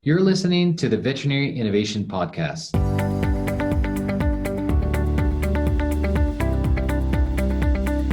You're listening to the Veterinary Innovation Podcast.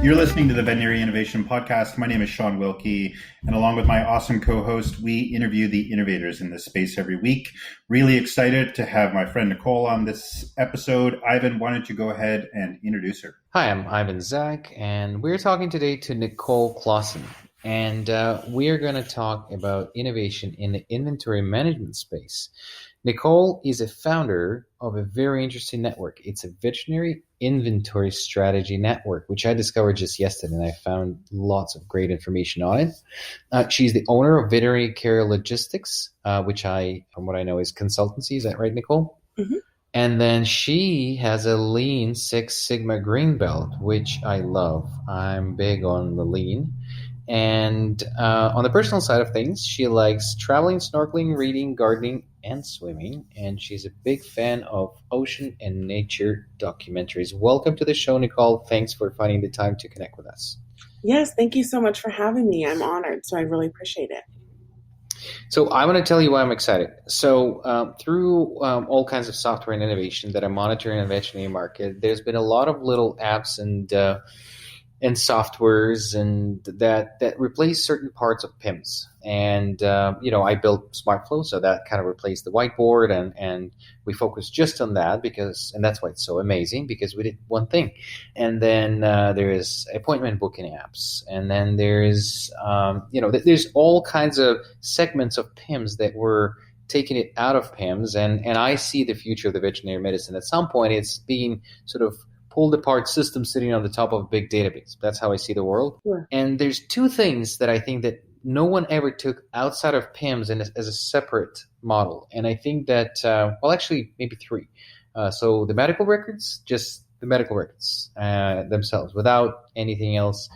You're listening to the Veterinary Innovation Podcast. My name is Sean Wilkie, and along with my awesome co-host, we interview the innovators in this space every week. Really excited to have my friend Nicole on this episode. Ivan, why don't you go ahead and introduce her? Hi, I'm Ivan Zach, and we're talking today to Nicole Clausen. And we are going to talk about innovation in the inventory management space. Nicole is a founder of a very interesting network. It's a Veterinary Inventory Strategy Network, which I discovered just yesterday, and I found lots of great information on it. She's the owner of Veterinary Care Logistics, which from what I know, is Consultancy. Is that right, Nicole? Mm-hmm. And then she has a Lean Six Sigma Green Belt, which I love. I'm big on the Lean. And on the personal side of things, she likes traveling, snorkeling, reading, gardening, and swimming. And she's a big fan of ocean and nature documentaries. Welcome to the show, Nicole. Thanks for finding the time to connect with us. Yes, thank you so much for having me. I'm honored, so I really appreciate it. So I want to tell you why I'm excited. So through all kinds of software and innovation that I'm monitoring in the veterinary market, there's been a lot of little apps and softwares and that replace certain parts of PIMS. And, I built SmartFlow, so that kind of replaced the whiteboard, and we focused just on that and that's why it's so amazing, because we did one thing. And then there is appointment booking apps, and then there's all kinds of segments of PIMS that were taking it out of PIMS, and I see the future of the veterinary medicine. At some point, it's being sort of pulled apart system sitting on the top of a big database. That's how I see the world. Sure. And there's two things that I think that no one ever took outside of PIMS and as a separate model. And I think that, actually maybe three. So the medical records, just the medical records themselves without anything else.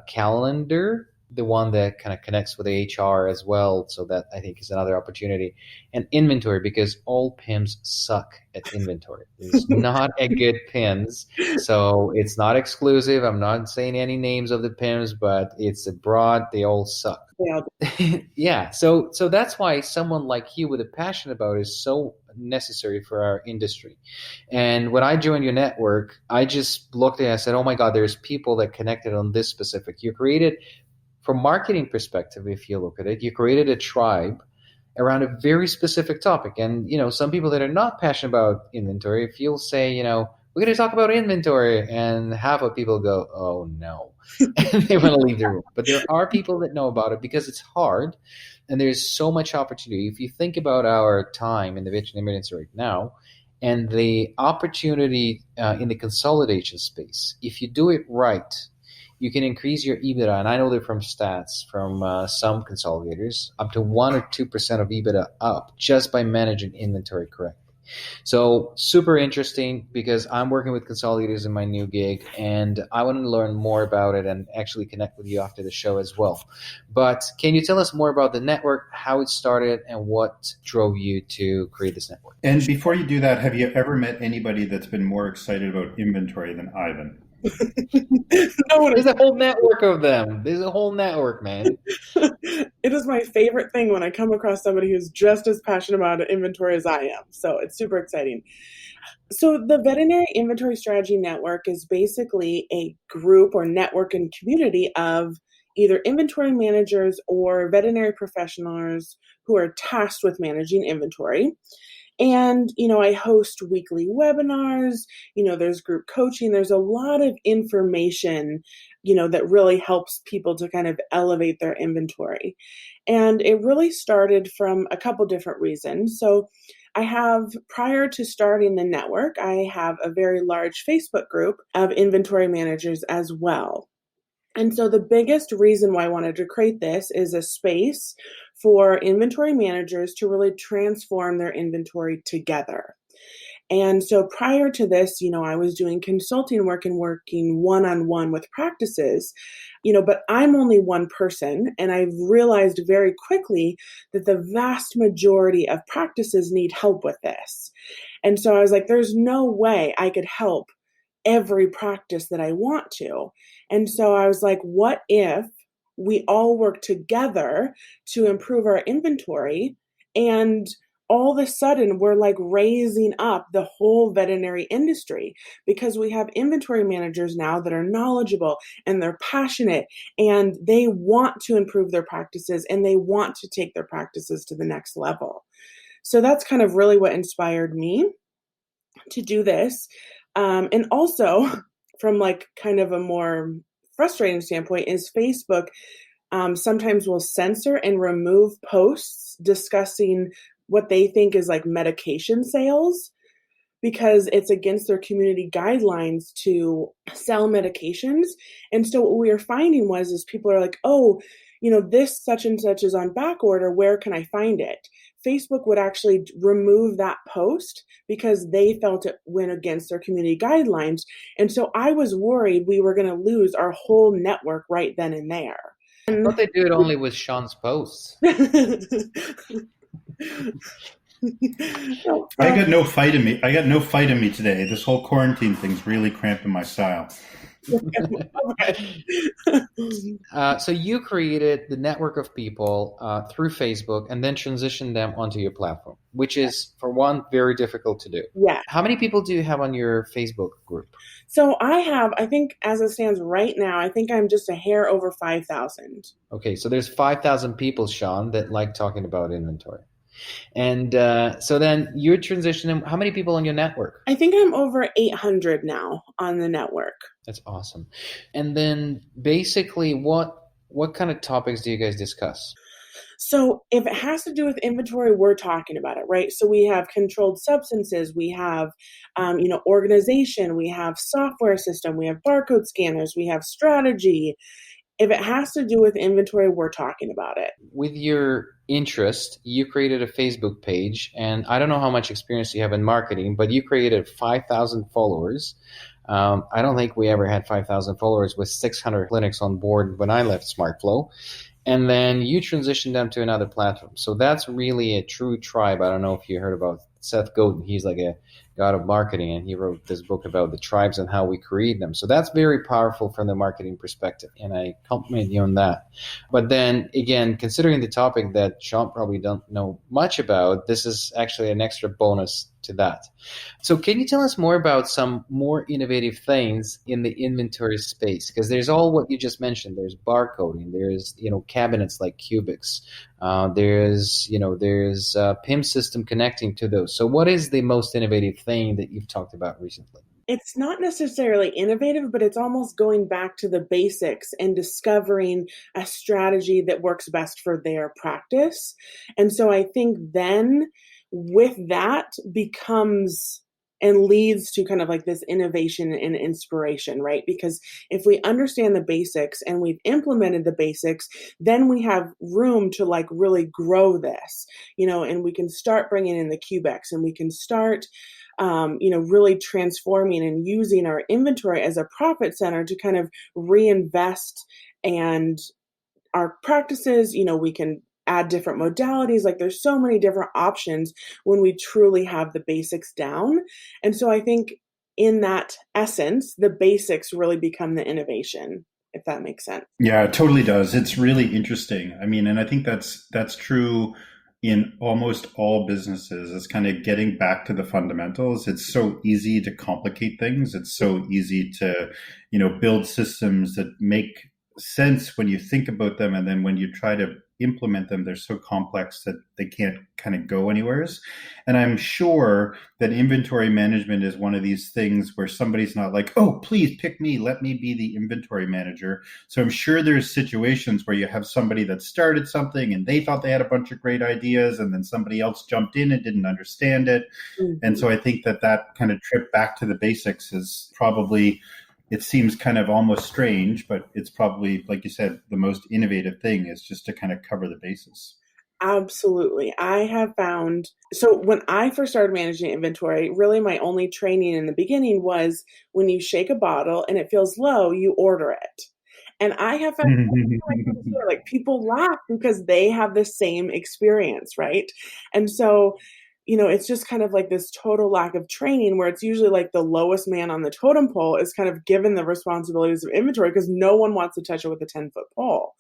Calendar, the one that kind of connects with HR as well. So that I think is another opportunity. And inventory, because all PIMS suck at inventory. There's not a good PIMS. So it's not exclusive. I'm not saying any names of the PIMS, but it's a broad, they all suck. Yeah. Yeah. So that's why someone like you with a passion about it is so necessary for our industry. And when I joined your network, I just looked at it and I said, oh my God, there's people that connected on this specific. You created, from marketing perspective, if you look at it, you created a tribe around a very specific topic. And, some people that are not passionate about inventory, if you'll say, we're going to talk about inventory, and half of people go, oh no, and they want to leave the room. But there are people that know about it because it's hard and there's so much opportunity. If you think about our time in the veterinary industry right now and the opportunity in the consolidation space, if you do it right, you can increase your EBITDA, and I know that from stats from some consolidators, up to 1 or 2% of EBITDA up just by managing inventory correctly. So super interesting, because I'm working with consolidators in my new gig, and I want to learn more about it and actually connect with you after the show as well. But can you tell us more about the network, how it started, and what drove you to create this network? And before you do that, have you ever met anybody that's been more excited about inventory than Ivan? There's a whole network of them. There's a whole network, man. It is my favorite thing when I come across somebody who's just as passionate about inventory as I am. So it's super exciting. So the Veterinary Inventory Strategy Network is basically a group or network and community of either inventory managers or veterinary professionals who are tasked with managing inventory. And, I host weekly webinars, there's group coaching, there's a lot of information, that really helps people to kind of elevate their inventory. And it really started from a couple different reasons. So prior to starting the network, I have a very large Facebook group of inventory managers as well. And so the biggest reason why I wanted to create this is a space for inventory managers to really transform their inventory together. And so prior to this, I was doing consulting work and working one-on-one with practices, but I'm only one person. And I've realized very quickly that the vast majority of practices need help with this. And so I was like, there's no way I could help every practice that I want to. And so I was like, what if we all work together to improve our inventory And all of a sudden, we're like raising up the whole veterinary industry because we have inventory managers now that are knowledgeable and they're passionate and they want to improve their practices and they want to take their practices to the next level. So that's kind of really what inspired me to do this. And also, from like kind of a more frustrating standpoint, is Facebook sometimes will censor and remove posts discussing what they think is like medication sales because it's against their community guidelines to sell medications. And so what we were finding is people are like, oh, this such and such is on back order. Where can I find it? Facebook would actually remove that post because they felt it went against their community guidelines. And so I was worried we were going to lose our whole network right then and there. I thought they do it only with Shawn's posts. I got no fight in me. Today. This whole quarantine thing's really cramping my style. So you created the network of people through Facebook and then transitioned them onto your platform, which is, for one, very difficult to do. Yeah. How many people do you have on your Facebook group? So I think as it stands right now, I think I'm just a hair over 5,000. Okay, so there's 5,000 people, Shawn, that like talking about inventory. And so then you're transitioning. How many people on your network? I think I'm over 800 now on the network. That's awesome. And then basically what kind of topics do you guys discuss? So if it has to do with inventory, we're talking about it, right? So we have controlled substances, we have, organization, we have software system, we have barcode scanners, we have strategy. If it has to do with inventory, we're talking about it. With your interest, you created a Facebook page, and I don't know how much experience you have in marketing, but you created 5,000 followers. I don't think we ever had 5,000 followers with 600 clinics on board when I left SmartFlow. And then you transitioned them to another platform. So that's really a true tribe. I don't know if you heard about Seth Godin. He's like a god of marketing, and he wrote this book about the tribes and how we create them. So that's very powerful from the marketing perspective, and I compliment you on that. But then again, considering the topic that Shawn probably don't know much about, this is actually an extra bonus to that. So can you tell us more about some more innovative things in the inventory space? Because there's all what you just mentioned. There's barcoding, there's cabinets like cubics, there's PIM system connecting to those. So what is the most innovative thing that you've talked about recently? It's not necessarily innovative, but it's almost going back to the basics and discovering a strategy that works best for their practice. And so I think then with that becomes and leads to kind of like this innovation and inspiration, right? Because if we understand the basics and we've implemented the basics, then we have room to like really grow this, and we can start bringing in the cubics and we can start really transforming and using our inventory as a profit center to kind of reinvest and our practices, we can add different modalities. Like there's so many different options when we truly have the basics down. And so I think in that essence, the basics really become the innovation, if that makes sense. Yeah, it totally does. It's really interesting. I mean, and I think that's true in almost all businesses. It's kind of getting back to the fundamentals. It's so easy to complicate things. It's so easy to, build systems that make sense when you think about them. And then when you try to implement them, they're so complex that they can't kind of go anywhere. And I'm sure that inventory management is one of these things where somebody's not like, oh, please pick me, let me be the inventory manager. So I'm sure there's situations where you have somebody that started something and they thought they had a bunch of great ideas, and then somebody else jumped in and didn't understand it. Mm-hmm. And so I think that kind of trip back to the basics is probably, it seems kind of almost strange, but it's probably, like you said, the most innovative thing is just to kind of cover the bases. Absolutely. I have found, so when I first started managing inventory, really my only training in the beginning was when you shake a bottle and it feels low, you order it. And I have found like people laugh because they have the same experience, right? And so it's just kind of like this total lack of training where it's usually like the lowest man on the totem pole is kind of given the responsibilities of inventory because no one wants to touch it with a 10-foot pole.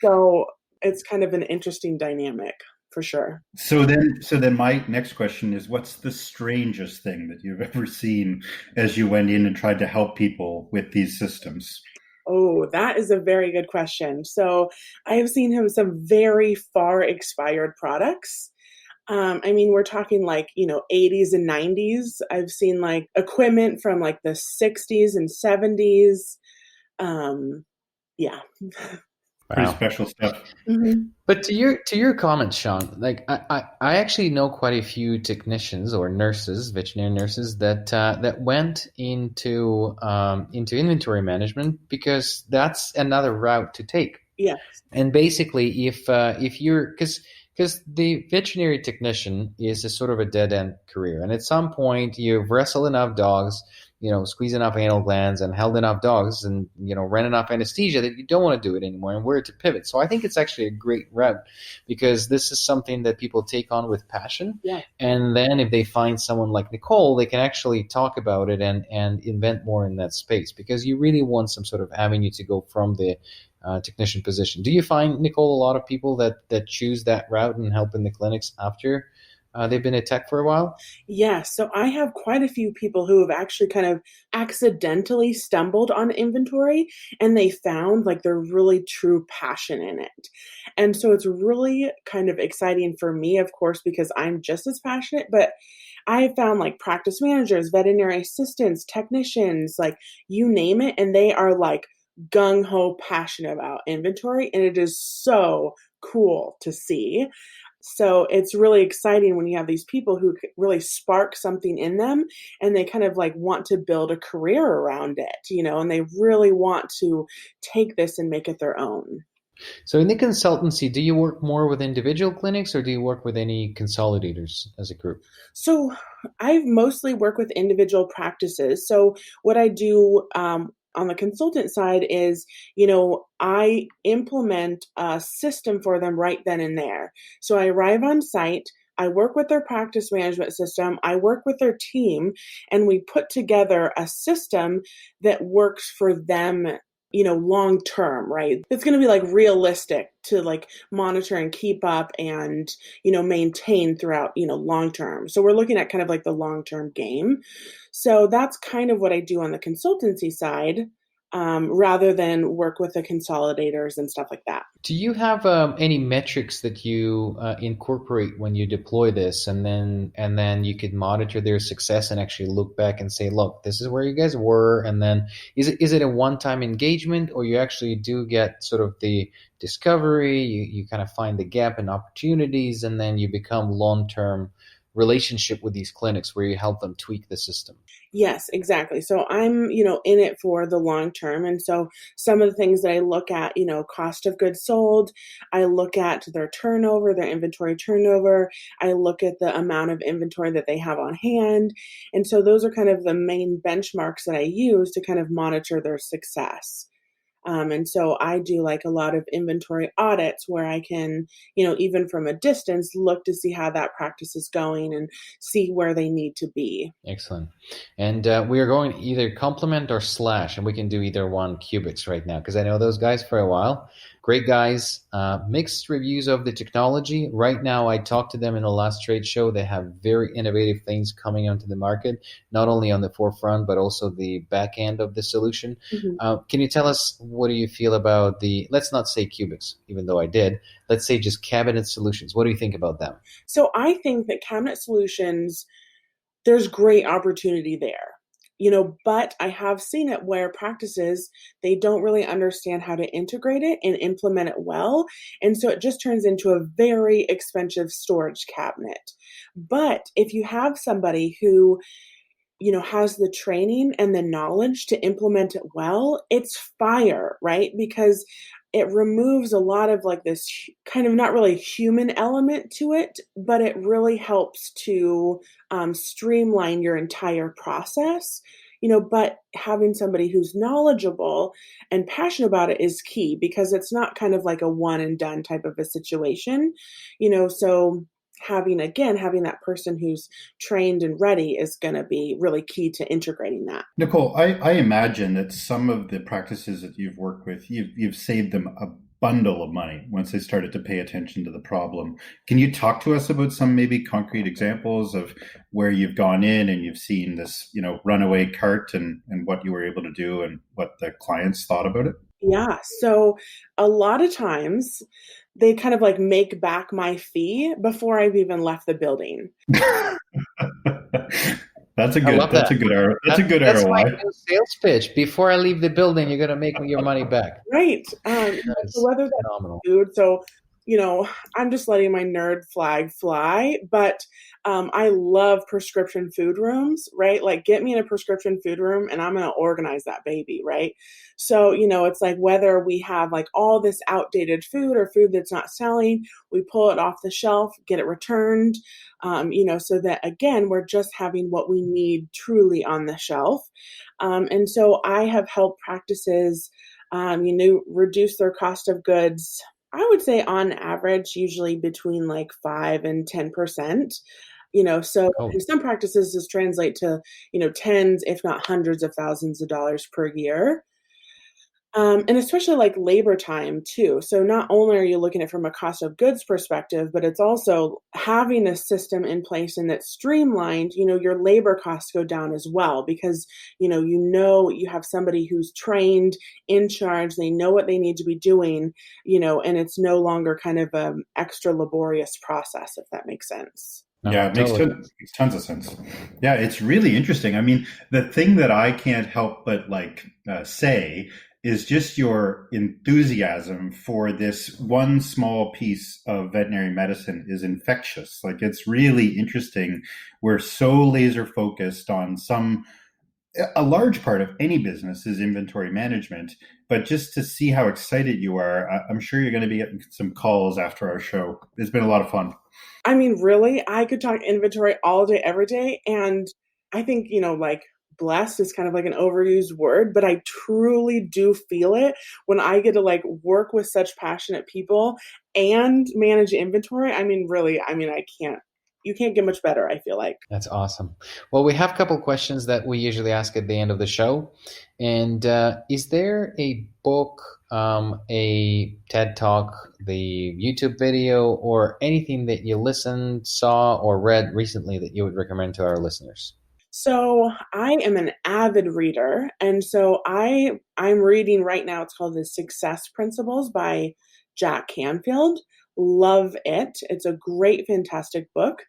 So it's kind of an interesting dynamic for sure. So then my next question is, what's the strangest thing that you've ever seen as you went in and tried to help people with these systems? Oh, that is a very good question. So I have seen some very far expired products. I mean, we're talking like, 80s and 90s. I've seen like equipment from like the 60s and 70s. Yeah. Pretty Wow. special stuff. Mhm. But to your comment, Shawn, like I actually know quite a few technicians or nurses, veterinary nurses that went into inventory management because that's another route to take. Yeah. And basically, if you're because the veterinary technician is a sort of a dead end career, and at some point you've wrestled enough dogs, squeezed enough anal glands and held enough dogs, and ran enough anesthesia that you don't want to do it anymore, and where to pivot. So I think it's actually a great route because this is something that people take on with passion, Yeah. and then if they find someone like Nicole, they can actually talk about it and invent more in that space because you really want some sort of avenue to go from the technician position. Do you find, Nicole, a lot of people that choose that route and help in the clinics after they've been at tech for a while? Yeah, so I have quite a few people who have actually kind of accidentally stumbled on inventory and they found like their really true passion in it. And so it's really kind of exciting for me, of course, because I'm just as passionate, but I have found like practice managers, veterinary assistants, technicians, like you name it, and they are like gung ho passionate about inventory. And it is so cool to see. So it's really exciting when you have these people who really spark something in them and they kind of like want to build a career around it, and they really want to take this and make it their own. So in the consultancy, do you work more with individual clinics or do you work with any consolidators as a group? So I mostly work with individual practices. So what I do on the consultant side is, I implement a system for them right then and there. So I arrive on site. I work with their practice management system. I work with their team and we put together a system that works for them, long term, right? It's going to be like realistic to like monitor and keep up and, maintain throughout, long term. So we're looking at kind of like the long term game. So that's kind of what I do on the consultancy side, rather than work with the consolidators and stuff like that. Do you have any metrics that you incorporate when you deploy this, and then you could monitor their success and actually look back and say, look, this is where you guys were, and then is it a one-time engagement, or you actually do get sort of the discovery, you kind of find the gap and opportunities, and then you become long-term relationship with these clinics where you help them tweak the system? Yes, exactly. So I'm, in it for the long term. And so some of the things that I look at, cost of goods sold, I look at their turnover, their inventory turnover, I look at the amount of inventory that they have on hand. And so those are kind of the main benchmarks that I use to kind of monitor their success. And so I do like a lot of inventory audits where I can, even from a distance, look to see how that practice is going and see where they need to be. Excellent. And we are going either complement or slash, and we can do either one, Cubics right now, because I know those guys for a while. Great guys. Mixed reviews of the technology. Right now, I talked to them in the last trade show. They have very innovative things coming onto the market, not only on the forefront, but also the back end of the solution. Mm-hmm. Can you tell us, what do you feel about let's not say Cubics, even though I did, let's say just cabinet solutions. What do you think about them? So I think that cabinet solutions, there's great opportunity there. But I have seen it where practices, they don't really understand how to integrate it and implement it well. And so it just turns into a very expensive storage cabinet. But if you have somebody who, has the training and the knowledge to implement it well, it's fire, right? Because it removes a lot of like this kind of not really human element to it, but it really helps to streamline your entire process. But having somebody who's knowledgeable and passionate about it is key because it's not kind of like a one and done type of a situation, so having that person who's trained and ready is going to be really key to integrating that. Nicole, I imagine that some of the practices that you've worked with, you've saved them a bundle of money once they started to pay attention to the problem. Can you talk to us about some maybe concrete examples of where you've gone in and you've seen this, runaway cart and what you were able to do and what the clients thought about it? Yeah. So a lot of times they kind of like make back my fee before I've even left the building. That's a good ROI. That's my new sales pitch. Before I leave the building, you're going to make your money back. Right. So whether that's phenomenal. Food, so I'm just letting my nerd flag fly, but I love prescription food rooms, right? Like get me in a prescription food room and I'm going to organize that baby, right? So, it's like whether we have like all this outdated food or food that's not selling, we pull it off the shelf, get it returned, so that again, we're just having what we need truly on the shelf. And so I have helped practices, reduce their cost of goods. I would say on average, usually between like 5 and 10%, so in some practices this translate to, tens, if not hundreds of thousands of dollars per year. And especially like labor time too. So not only are you looking at it from a cost of goods perspective, but it's also having a system in place and that's streamlined, your labor costs go down as well because, you have somebody who's trained, in charge, they know what they need to be doing, and it's no longer kind of an extra laborious process, if that makes sense. Yeah, it makes tons of sense. Yeah, it's really interesting. I mean, the thing that I can't help but say is just your enthusiasm for this one small piece of veterinary medicine is infectious. Like, it's really interesting. We're so laser focused on a large part of any business is inventory management, but just to see how excited you are, I'm sure you're going to be getting some calls after our show. It's been a lot of fun. I mean, really, I could talk inventory all day, every day. And I think, blessed is kind of like an overused word, but I truly do feel it when I get to work with such passionate people and manage inventory. I mean, really, you can't get much better, I feel like. That's awesome. Well, we have a couple questions that we usually ask at the end of the show. And is there a book, a TED Talk, the YouTube video, or anything that you listened, saw, or read recently that you would recommend to our listeners? So I am an avid reader. And so I'm reading right now, it's called The Success Principles by Jack Canfield. Love it. It's a great, fantastic book.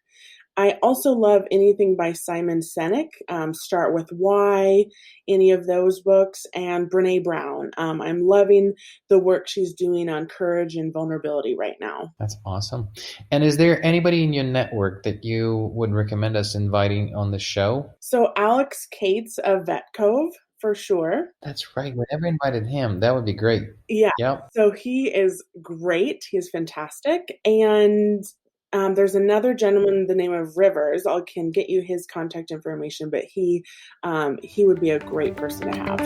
I also love anything by Simon Sinek, Start With Why, any of those books, and Brene Brown. I'm loving the work she's doing on courage and vulnerability right now. That's awesome. And is there anybody in your network that you would recommend us inviting on the show? So Alex Cates of Vet Cove, for sure. That's right. We never invited him. That would be great. Yeah. Yep. So he is great. He is fantastic. And there's another gentleman, the name of Rivers. I can get you his contact information, but he would be a great person to have.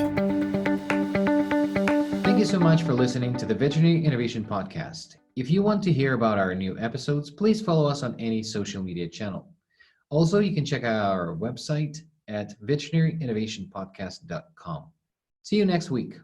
Thank you so much for listening to the Veterinary Innovation Podcast. If you want to hear about our new episodes, please follow us on any social media channel. Also, you can check out our website at veterinaryinnovationpodcast.com. See you next week.